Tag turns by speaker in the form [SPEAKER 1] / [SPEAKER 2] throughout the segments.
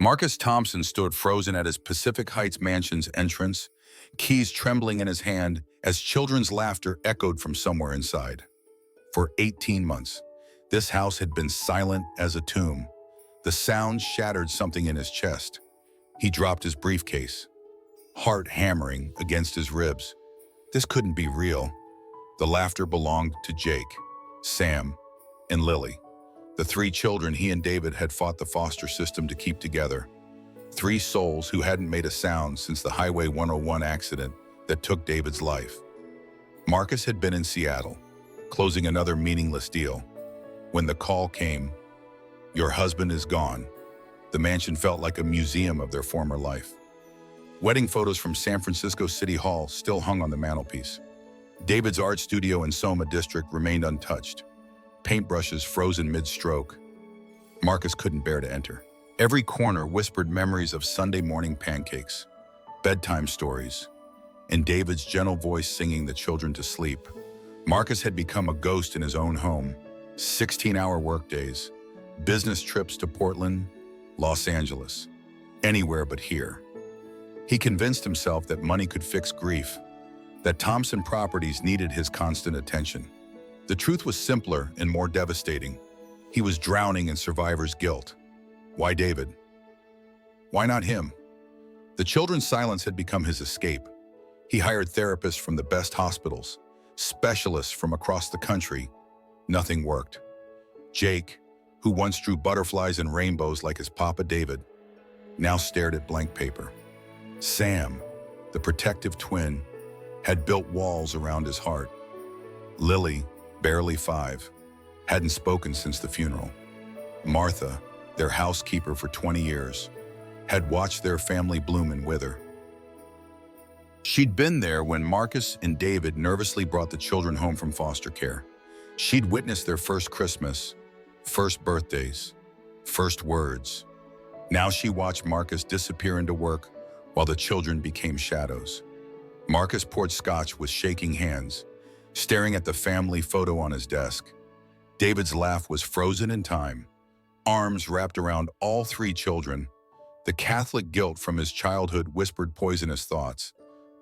[SPEAKER 1] Marcus Thompson stood frozen at his Pacific Heights mansion's entrance, keys trembling in his hand as children's laughter echoed from somewhere inside. For 18 months, this house had been silent as a tomb. The sound shattered something in his chest. He dropped his briefcase, heart hammering against his ribs. This couldn't be real. The laughter belonged to Jake, Sam, and Lily, the three children he and David had fought the foster system to keep together. Three souls who hadn't made a sound since the Highway 101 accident that took David's life. Marcus had been in Seattle, closing another meaningless deal. When the call came, "Your husband is gone," the mansion felt like a museum of their former life. Wedding photos from San Francisco City Hall still hung on the mantelpiece. David's art studio in Soma District remained untouched, paintbrushes frozen mid-stroke. Marcus couldn't bear to enter. Every corner whispered memories of Sunday morning pancakes, bedtime stories, and David's gentle voice singing the children to sleep. Marcus had become a ghost in his own home. 16-hour workdays, business trips to Portland, Los Angeles, anywhere but here. He convinced himself that money could fix grief, that Thompson properties needed his constant attention. The truth was simpler and more devastating. He was drowning in survivor's guilt. Why David? Why not him? The children's silence had become his escape. He hired therapists from the best hospitals, specialists from across the country. Nothing worked. Jake, who once drew butterflies and rainbows like his papa David, now stared at blank paper. Sam, the protective twin, had built walls around his heart. Lily, barely 5, hadn't spoken since the funeral. Martha, their housekeeper for 20 years, had watched their family bloom and wither. She'd been there when Marcus and David nervously brought the children home from foster care. She'd witnessed their first Christmas, first birthdays, first words. Now she watched Marcus disappear into work while the children became shadows. Marcus poured scotch with shaking hands, staring at the family photo on his desk. David's laugh was frozen in time, arms wrapped around all three children. The Catholic guilt from his childhood whispered poisonous thoughts.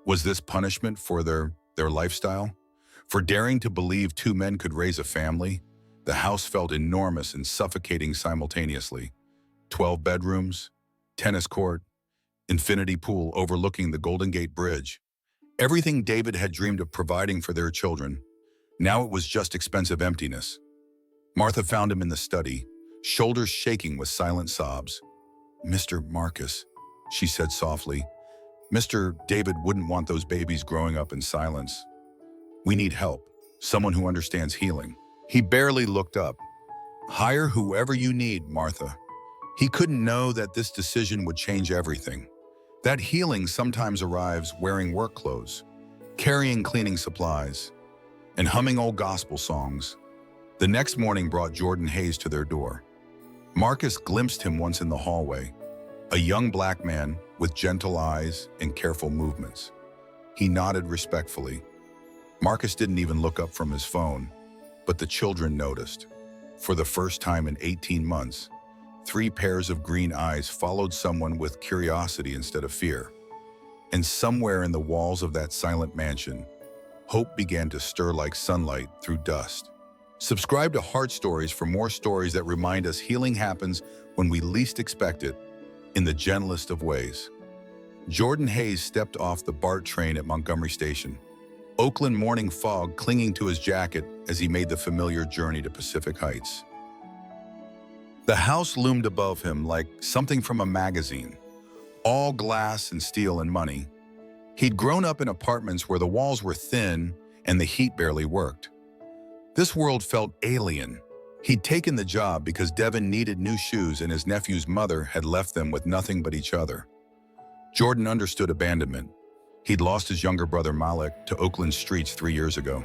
[SPEAKER 1] Was this punishment for their lifestyle? For daring to believe two men could raise a family? The house felt enormous and suffocating simultaneously. 12 bedrooms, tennis court, infinity pool overlooking the Golden Gate Bridge. Everything David had dreamed of providing for their children. Now it was just expensive emptiness. Martha found him in the study, shoulders shaking with silent sobs. "Mr. Marcus," she said softly, "Mr. David wouldn't want those babies growing up in silence. We need help, someone who understands healing." He barely looked up. "Hire whoever you need, Martha." He couldn't know that this decision would change everything. That healing sometimes arrives wearing work clothes, carrying cleaning supplies, and humming old gospel songs. The next morning brought Jordan Hayes to their door. Marcus glimpsed him once in the hallway, a young black man with gentle eyes and careful movements. He nodded respectfully. Marcus didn't even look up from his phone, but the children noticed. For the first time in 18 months, 3 pairs of green eyes followed someone with curiosity instead of fear. And somewhere in the walls of that silent mansion, hope began to stir like sunlight through dust. Subscribe to Heart Stories for more stories that remind us healing happens when we least expect it, in the gentlest of ways. Jordan Hayes stepped off the BART train at Montgomery Station, Oakland morning fog clinging to his jacket as he made the familiar journey to Pacific Heights. The house loomed above him like something from a magazine, all glass and steel and money. He'd grown up in apartments where the walls were thin and the heat barely worked. This world felt alien. He'd taken the job because Devin needed new shoes and his nephew's mother had left them with nothing but each other. Jordan understood abandonment. He'd lost his younger brother Malik to Oakland streets 3 years ago,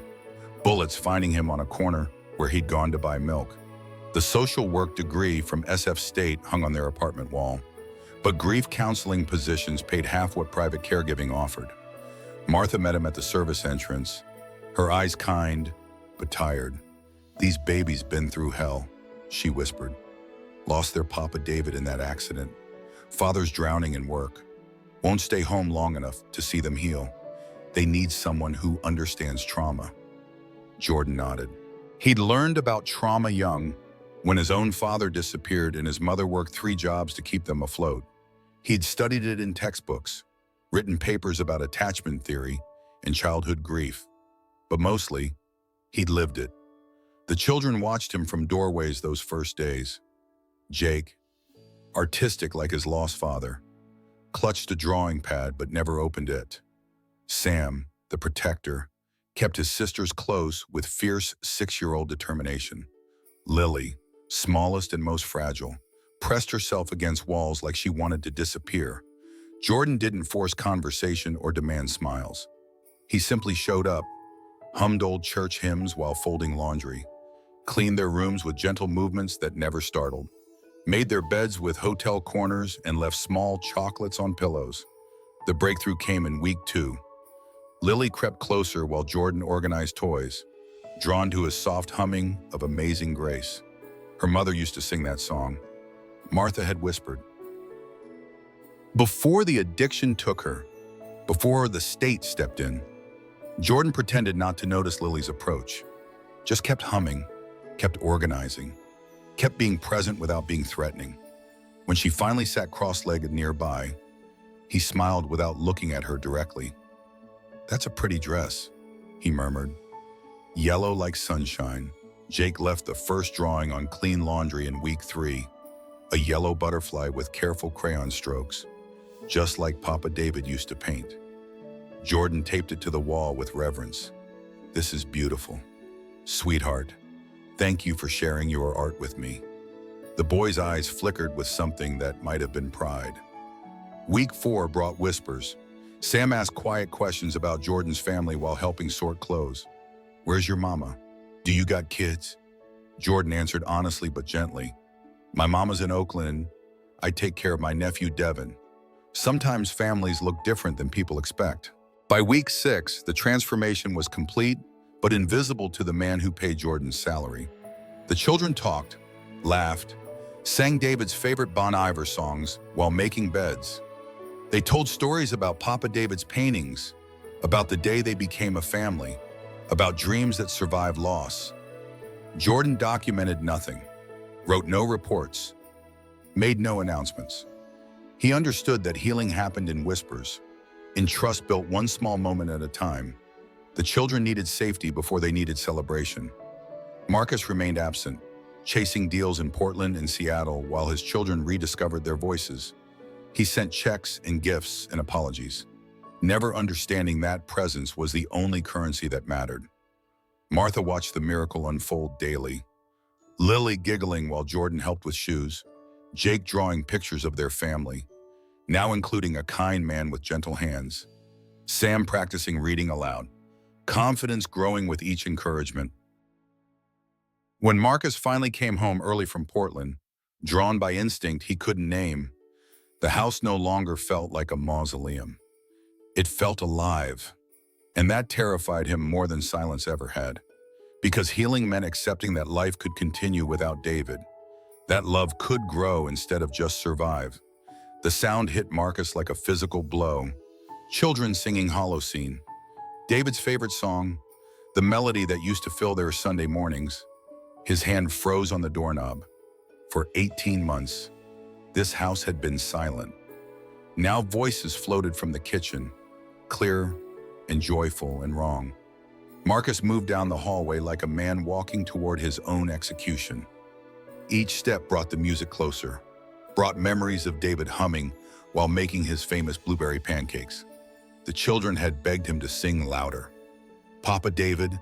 [SPEAKER 1] bullets finding him on a corner where he'd gone to buy milk. The social work degree from SF State hung on their apartment wall, but grief counseling positions paid half what private caregiving offered. Martha met him at the service entrance, her eyes kind but tired. "These babies been through hell," she whispered. "Lost their papa David in that accident. Father's drowning in work. Won't stay home long enough to see them heal. They need someone who understands trauma. Jordan nodded. He'd learned about trauma young, when his own father disappeared and his mother worked 3 jobs to keep them afloat. He'd studied it in textbooks, written papers about attachment theory and childhood grief. But mostly, he'd lived it. The children watched him from doorways those first days. Jake, artistic like his lost father, clutched a drawing pad but never opened it. Sam, the protector, kept his sisters close with fierce 6-year-old determination. Lily, smallest and most fragile, pressed herself against walls like she wanted to disappear. Jordan didn't force conversation or demand smiles. He simply showed up, hummed old church hymns while folding laundry, cleaned their rooms with gentle movements that never startled, made their beds with hotel corners and left small chocolates on pillows. The breakthrough came in week 2. Lily crept closer while Jordan organized toys, drawn to his soft humming of Amazing Grace. Her mother used to sing that song. Martha had whispered. Before the addiction took her, before the state stepped in, Jordan pretended not to notice Lily's approach, just kept humming, kept organizing, kept being present without being threatening. When she finally sat cross-legged nearby, he smiled without looking at her directly. "That's a pretty dress," he murmured. Yellow like sunshine, Jake left the first drawing on clean laundry in week 3, a yellow butterfly with careful crayon strokes, just like Papa David used to paint. Jordan taped it to the wall with reverence. "This is beautiful. Sweetheart, thank you for sharing your art with me." The boy's eyes flickered with something that might have been pride. Week 4 brought whispers. Sam asked quiet questions about Jordan's family while helping sort clothes. "Where's your mama? Do you got kids?" Jordan answered honestly but gently. "My mama's in Oakland. I take care of my nephew Devin." Sometimes families look different than people expect. By week 6, the transformation was complete, but invisible to the man who paid Jordan's salary. The children talked, laughed, sang David's favorite Bon Iver songs while making beds. They told stories about Papa David's paintings, about the day they became a family, about dreams that survived loss. Jordan documented nothing, wrote no reports, made no announcements. He understood that healing happened in whispers, in trust built one small moment at a time. The children needed safety before they needed celebration. Marcus remained absent, chasing deals in Portland and Seattle while his children rediscovered their voices. He sent checks and gifts and apologies, never understanding that presence was the only currency that mattered. Martha watched the miracle unfold daily. Lily giggling while Jordan helped with shoes, Jake drawing pictures of their family, now including a kind man with gentle hands, Sam practicing reading aloud, confidence growing with each encouragement. When Marcus finally came home early from Portland, drawn by instinct he couldn't name, the house no longer felt like a mausoleum. It felt alive, and that terrified him more than silence ever had, because healing meant accepting that life could continue without David, that love could grow instead of just survive. The sound hit Marcus like a physical blow. Children singing Holocene, David's favorite song, the melody that used to fill their Sunday mornings. His hand froze on the doorknob. For 18 months, this house had been silent. Now voices floated from the kitchen, clear and joyful and wrong. Marcus moved down the hallway like a man walking toward his own execution. Each step brought the music closer, brought memories of David humming while making his famous blueberry pancakes. The children had begged him to sing louder. "Papa David,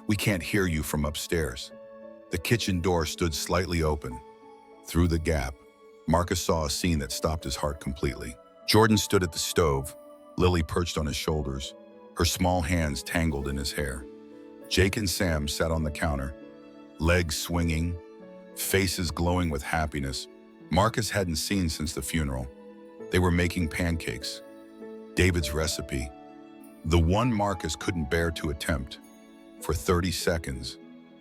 [SPEAKER 1] we can't hear you from upstairs." The kitchen door stood slightly open. Through the gap, Marcus saw a scene that stopped his heart completely. Jordan stood at the stove, Lily perched on his shoulders, her small hands tangled in his hair. Jake and Sam sat on the counter, legs swinging, faces glowing with happiness. Marcus hadn't seen since the funeral. They were making pancakes. David's recipe, the one Marcus couldn't bear to attempt. For 30 seconds,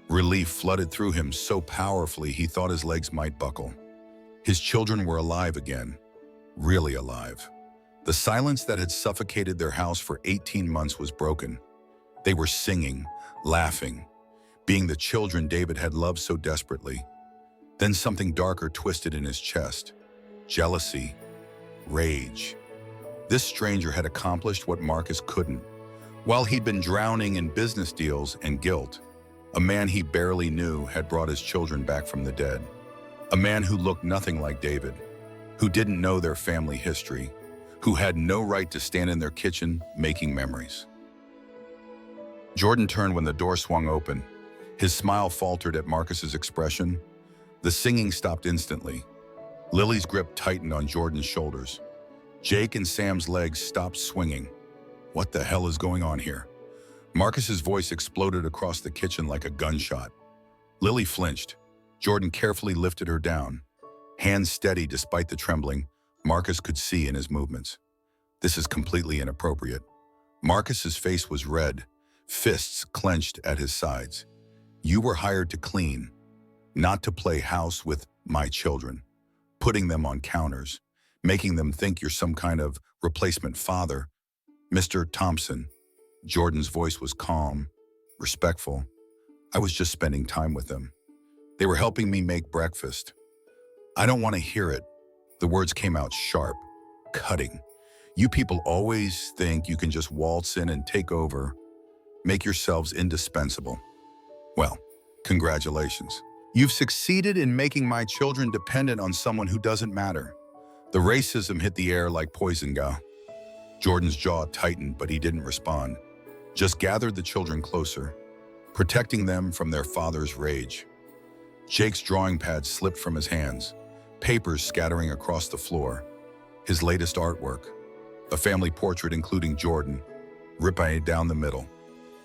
[SPEAKER 1] relief flooded through him so powerfully he thought his legs might buckle. His children were alive again, really alive. The silence that had suffocated their house for 18 months was broken. They were singing, laughing, being the children David had loved so desperately. Then something darker twisted in his chest. Jealousy, rage. This stranger had accomplished what Marcus couldn't. While he'd been drowning in business deals and guilt, a man he barely knew had brought his children back from the dead. A man who looked nothing like David, who didn't know their family history, who had no right to stand in their kitchen making memories. Jordan turned when the door swung open. His smile faltered at Marcus's expression. The singing stopped instantly. Lily's grip tightened on Jordan's shoulders. Jake and Sam's legs stopped swinging. What the hell is going on here? Marcus's voice exploded across the kitchen like a gunshot. Lily flinched. Jordan carefully lifted her down. Hands steady despite the trembling, Marcus could see in his movements. This is completely inappropriate. Marcus's face was red, fists clenched at his sides. You were hired to clean, not to play house with my children, putting them on counters, making them think you're some kind of replacement father. Mr. Thompson, Jordan's voice was calm, respectful. I was just spending time with them. They were helping me make breakfast. I don't want to hear it. The words came out sharp, cutting. You people always think you can just waltz in and take over, make yourselves indispensable. Well, congratulations. You've succeeded in making my children dependent on someone who doesn't matter. The racism hit the air like poison gas. Jordan's jaw tightened, but he didn't respond. Just gathered the children closer, protecting them from their father's rage. Jake's drawing pad slipped from his hands, papers scattering across the floor. His latest artwork, a family portrait including Jordan, ripped down the middle.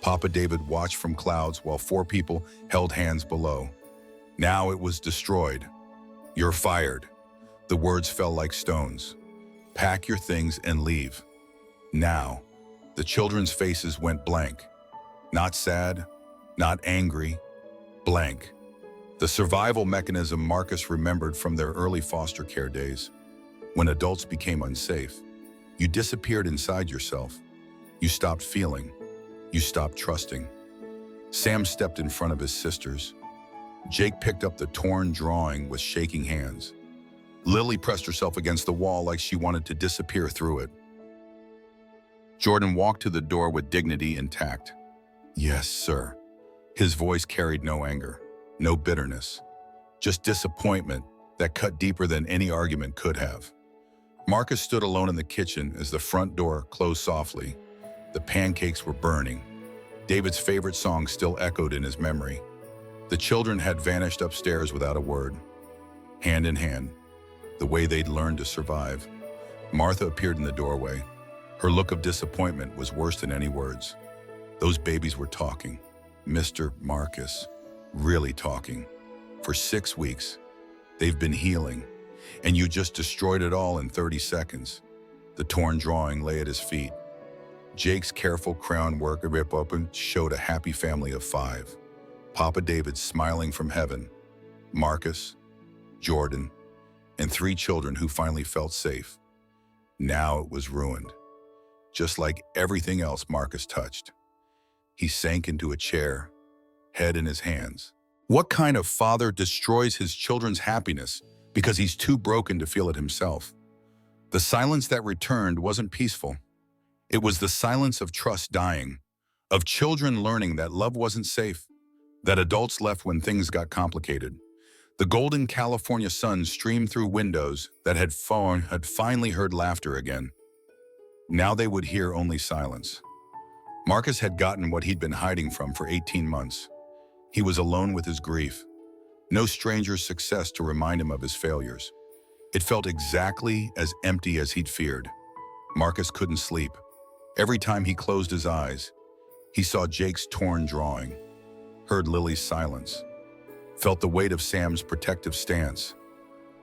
[SPEAKER 1] Papa David watched from clouds while 4 people held hands below. Now it was destroyed. You're fired. The words fell like stones. Pack your things and leave. Now, the children's faces went blank. Not sad, not angry, blank. The survival mechanism Marcus remembered from their early foster care days. When adults became unsafe, you disappeared inside yourself. You stopped feeling. You stopped trusting. Sam stepped in front of his sisters. Jake picked up the torn drawing with shaking hands. Lily pressed herself against the wall like she wanted to disappear through it. Jordan walked to the door with dignity intact. Yes, sir. His voice carried no anger, no bitterness, just disappointment that cut deeper than any argument could have. Marcus stood alone in the kitchen as the front door closed softly. The pancakes were burning. David's favorite song still echoed in his memory. The children had vanished upstairs without a word. Hand in hand, the way they'd learned to survive. Martha appeared in the doorway. Her look of disappointment was worse than any words. Those babies were talking. Mr. Marcus, really talking. For 6 weeks, they've been healing, and you just destroyed it all in 30 seconds. The torn drawing lay at his feet. Jake's careful crown work rip open showed a happy family of 5. Papa David smiling from heaven. Marcus, Jordan, and 3 children who finally felt safe. Now it was ruined. Just like everything else Marcus touched. He sank into a chair, head in his hands. What kind of father destroys his children's happiness because he's too broken to feel it himself? The silence that returned wasn't peaceful. It was the silence of trust dying, of children learning that love wasn't safe, that adults left when things got complicated. The golden California sun streamed through windows that had finally heard laughter again. Now they would hear only silence. Marcus had gotten what he'd been hiding from for 18 months. He was alone with his grief. No stranger's success to remind him of his failures. It felt exactly as empty as he'd feared. Marcus couldn't sleep. Every time he closed his eyes, he saw Jake's torn drawing, heard Lily's silence, felt the weight of Sam's protective stance.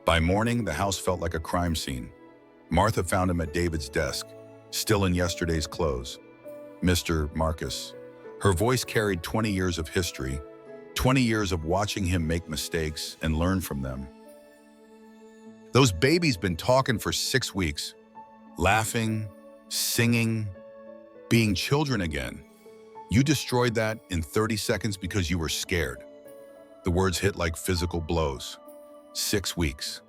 [SPEAKER 1] By morning, the house felt like a crime scene. Martha found him at David's desk, still in yesterday's clothes. Mr. Marcus. Her voice carried 20 years of history, 20 years of watching him make mistakes and learn from them. Those babies been talking for 6 weeks, laughing, singing, being children again. You destroyed that in 30 seconds because you were scared. The words hit like physical blows. 6 weeks.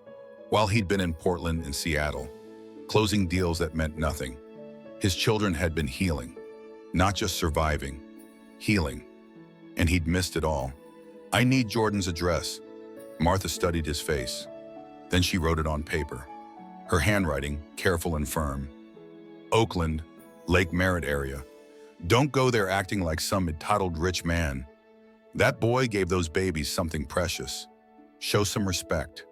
[SPEAKER 1] While he'd been in Portland and Seattle, closing deals that meant nothing, his children had been healing, not just surviving, healing. And he'd missed it all. I need Jordan's address. Martha studied his face. Then she wrote it on paper. Her handwriting, careful and firm. Oakland, Lake Merritt area. Don't go there acting like some entitled rich man. That boy gave those babies something precious. Show some respect.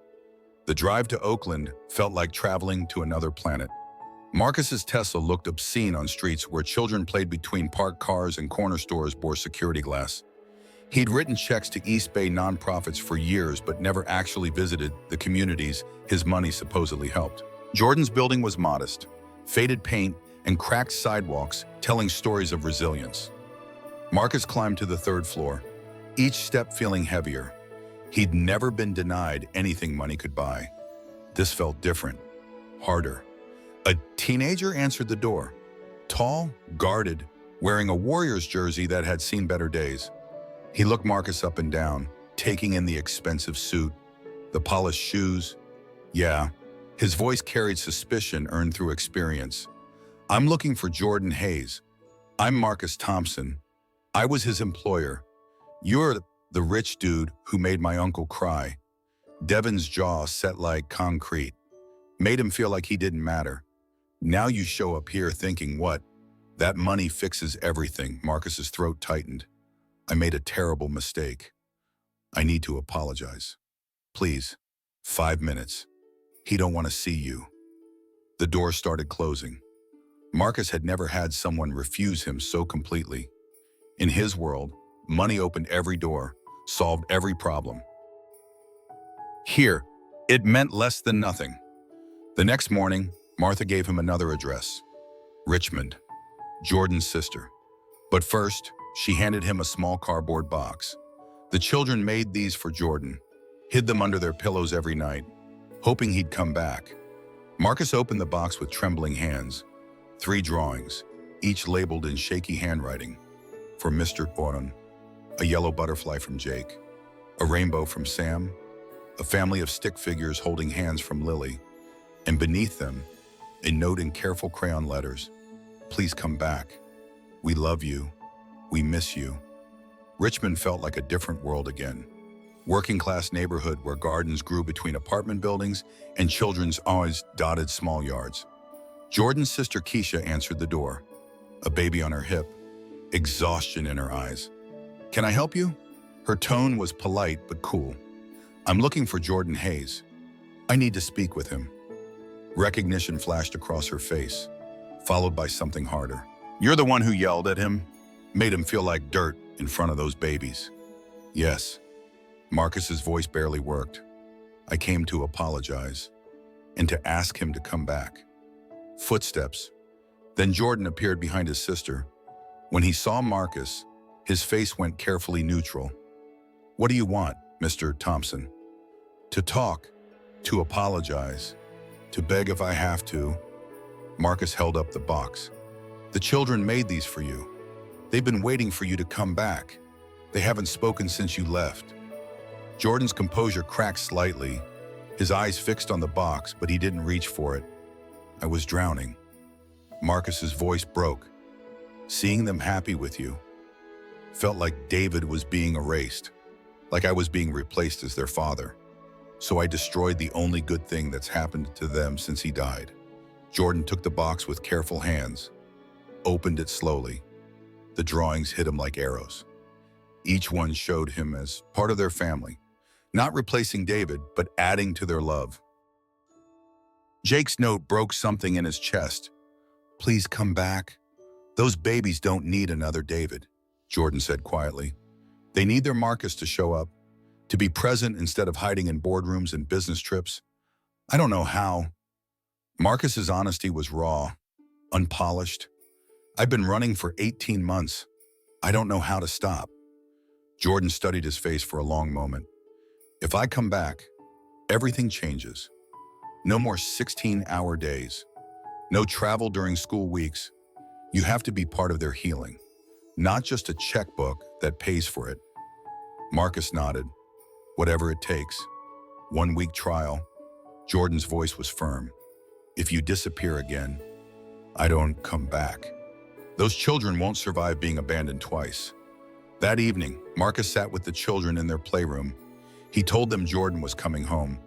[SPEAKER 1] The drive to Oakland felt like traveling to another planet. Marcus's Tesla looked obscene on streets where children played between parked cars and corner stores bore security glass. He'd written checks to East Bay nonprofits for years but never actually visited the communities his money supposedly helped. Jordan's building was modest, faded paint and cracked sidewalks telling stories of resilience. Marcus climbed to the 3rd floor, each step feeling heavier. He'd never been denied anything money could buy. This felt different, harder. A teenager answered the door, tall, guarded, wearing a Warriors jersey that had seen better days. He looked Marcus up and down, taking in the expensive suit, the polished shoes. Yeah, his voice carried suspicion earned through experience. I'm looking for Jordan Hayes. I'm Marcus Thompson. I was his employer. You're the rich dude who made my uncle cry. Devin's jaw set like concrete. Made him feel like he didn't matter. Now you show up here thinking what? That money fixes everything. Marcus's throat tightened. I made a terrible mistake. I need to apologize. Please, 5 minutes. He don't want to see you. The door started closing. Marcus had never had someone refuse him so completely. In his world, money opened every door, solved every problem. Here, it meant less than nothing. The next morning, Martha gave him another address. Richmond, Jordan's sister. But first, she handed him a small cardboard box. The children made these for Jordan, hid them under their pillows every night, hoping he'd come back. Marcus opened the box with trembling hands. 3 drawings, each labeled in shaky handwriting. For Mr. Gordon, a yellow butterfly from Jake, a rainbow from Sam, a family of stick figures holding hands from Lily, and beneath them, a note in careful crayon letters. Please come back. We love you. We miss you. Richmond felt like a different world again. Working-class neighborhood where gardens grew between apartment buildings and children's eyes dotted small yards. Jordan's sister Keisha answered the door, a baby on her hip, exhaustion in her eyes. Can I help you? Her tone was polite but cool. I'm looking for Jordan Hayes. I need to speak with him. Recognition flashed across her face, followed by something harder. You're the one who yelled at him, made him feel like dirt in front of those babies. Yes. Marcus's voice barely worked. I came to apologize and to ask him to come back. Footsteps. Then Jordan appeared behind his sister. When he saw Marcus, his face went carefully neutral. What do you want, Mr. Thompson? To talk, to apologize, to beg if I have to. Marcus held up the box. The children made these for you. They've been waiting for you to come back. They haven't spoken since you left. Jordan's composure cracked slightly, his eyes fixed on the box, but he didn't reach for it. I was drowning. Marcus's voice broke. Seeing them happy with you felt like David was being erased, like I was being replaced as their father. So I destroyed the only good thing that's happened to them since he died. Jordan took the box with careful hands, opened it slowly. The drawings hit him like arrows. Each one showed him as part of their family, not replacing David, but adding to their love. Jake's note broke something in his chest. Please come back. Those babies don't need another David, Jordan said quietly. They need their Marcus to show up, to be present instead of hiding in boardrooms and business trips. I don't know how. Marcus's honesty was raw, unpolished. I've been running for 18 months. I don't know how to stop. Jordan studied his face for a long moment. If I come back, everything changes. No more 16-hour days. No travel during school weeks. You have to be part of their healing, not just a checkbook that pays for it. Marcus nodded. Whatever it takes. 1 week trial. Jordan's voice was firm. If you disappear again, I don't come back. Those children won't survive being abandoned twice. That evening, Marcus sat with the children in their playroom. He told them Jordan was coming home.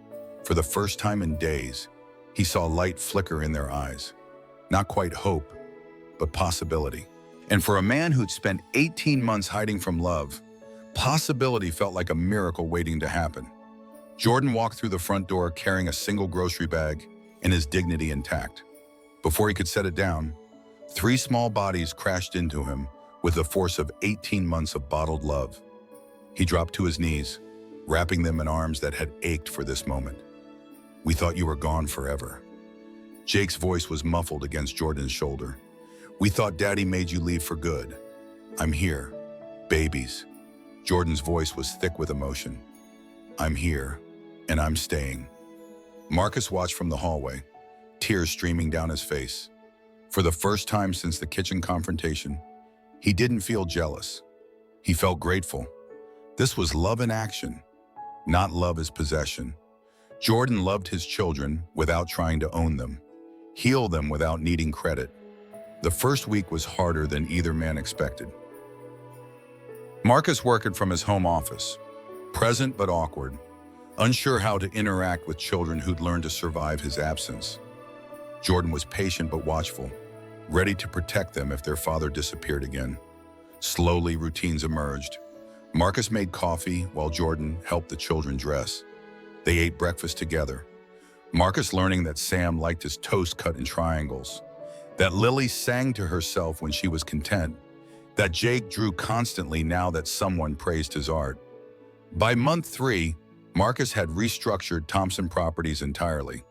[SPEAKER 1] For the first time in days, he saw light flicker in their eyes. Not quite hope, but possibility. And for a man who'd spent 18 months hiding from love, possibility felt like a miracle waiting to happen. Jordan walked through the front door carrying a single grocery bag and his dignity intact. Before he could set it down, 3 small bodies crashed into him with the force of 18 months of bottled love. He dropped to his knees, wrapping them in arms that had ached for this moment. We thought you were gone forever. Jake's voice was muffled against Jordan's shoulder. We thought Daddy made you leave for good. I'm here. Babies. Jordan's voice was thick with emotion. I'm here, and I'm staying. Marcus watched from the hallway, tears streaming down his face. For the first time since the kitchen confrontation, he didn't feel jealous. He felt grateful. This was love in action, not love as possession. Jordan loved his children without trying to own them, heal them without needing credit. The first week was harder than either man expected. Marcus worked from his home office, present but awkward, unsure how to interact with children who'd learned to survive his absence. Jordan was patient but watchful, ready to protect them if their father disappeared again. Slowly, routines emerged. Marcus made coffee while Jordan helped the children dress. They ate breakfast together. Marcus learning that Sam liked his toast cut in triangles, that Lily sang to herself when she was content, that Jake drew constantly now that someone praised his art. By month 3, Marcus had restructured Thompson properties entirely.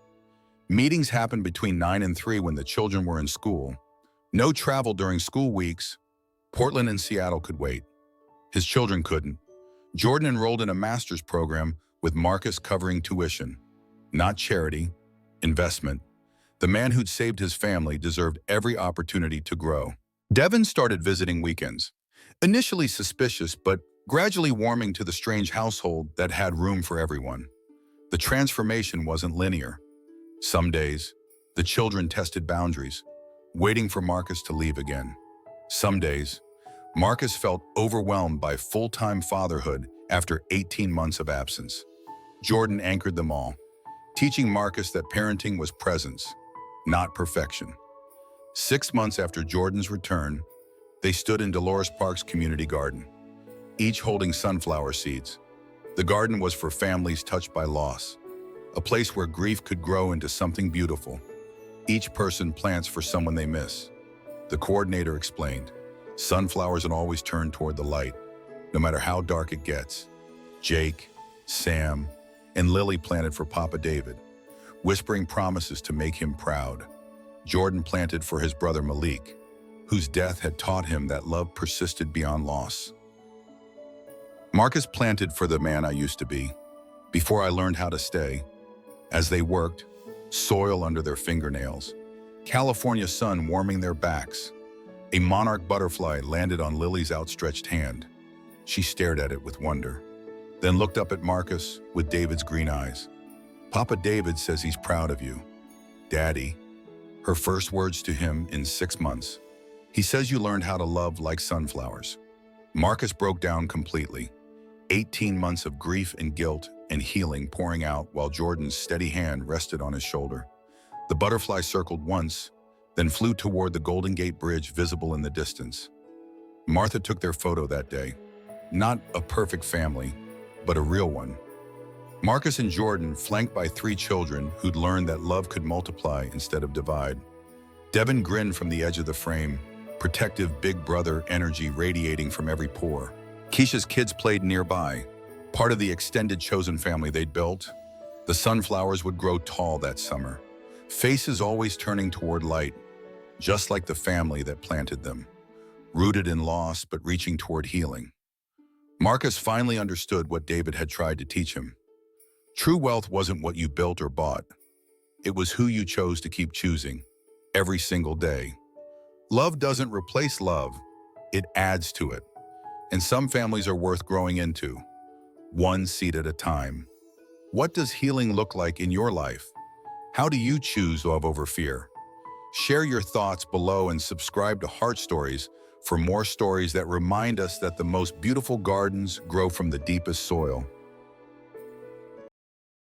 [SPEAKER 1] Meetings happened between 9 and 3 when the children were in school. No travel during school weeks. Portland and Seattle could wait. His children couldn't. Jordan enrolled in a master's program with Marcus covering tuition. Not charity, investment. The man who'd saved his family deserved every opportunity to grow. Devin started visiting weekends. Initially suspicious, but gradually warming to the strange household that had room for everyone. The transformation wasn't linear. Some days, the children tested boundaries, waiting for Marcus to leave again. Some days, Marcus felt overwhelmed by full-time fatherhood after 18 months of absence. Jordan anchored them all, teaching Marcus that parenting was presence, not perfection. 6 months after Jordan's return, they stood in Dolores Park's community garden, each holding sunflower seeds. The garden was for families touched by loss, a place where grief could grow into something beautiful. Each person plants for someone they miss. The coordinator explained, sunflowers will always turn toward the light, no matter how dark it gets. Jake, Sam, and Lily planted for Papa David, whispering promises to make him proud. Jordan planted for his brother Malik, whose death had taught him that love persisted beyond loss. Marcus planted for the man I used to be, before I learned how to stay. As they worked, soil under their fingernails, California sun warming their backs, a monarch butterfly landed on Lily's outstretched hand. She stared at it with wonder, then looked up at Marcus with David's green eyes. Papa David says he's proud of you. Daddy, her first words to him in 6 months. He says you learned how to love like sunflowers. Marcus broke down completely. 18 months of grief and guilt and healing pouring out while Jordan's steady hand rested on his shoulder. The butterfly circled once, then flew toward the Golden Gate Bridge visible in the distance. Martha took their photo that day. Not a perfect family, but a real one. Marcus and Jordan, flanked by 3 children who'd learned that love could multiply instead of divide. Devin grinned from the edge of the frame, protective big brother energy radiating from every pore. Keisha's kids played nearby, part of the extended chosen family they'd built. The sunflowers would grow tall that summer, faces always turning toward light, just like the family that planted them, rooted in loss but reaching toward healing. Marcus finally understood what David had tried to teach him. True wealth wasn't what you built or bought. It was who you chose to keep choosing every single day. Love doesn't replace love, it adds to it. And some families are worth growing into, one seed at a time. What does healing look like in your life? How do you choose love over fear? Share your thoughts below and subscribe to Heart Stories for more stories that remind us that the most beautiful gardens grow from the deepest soil.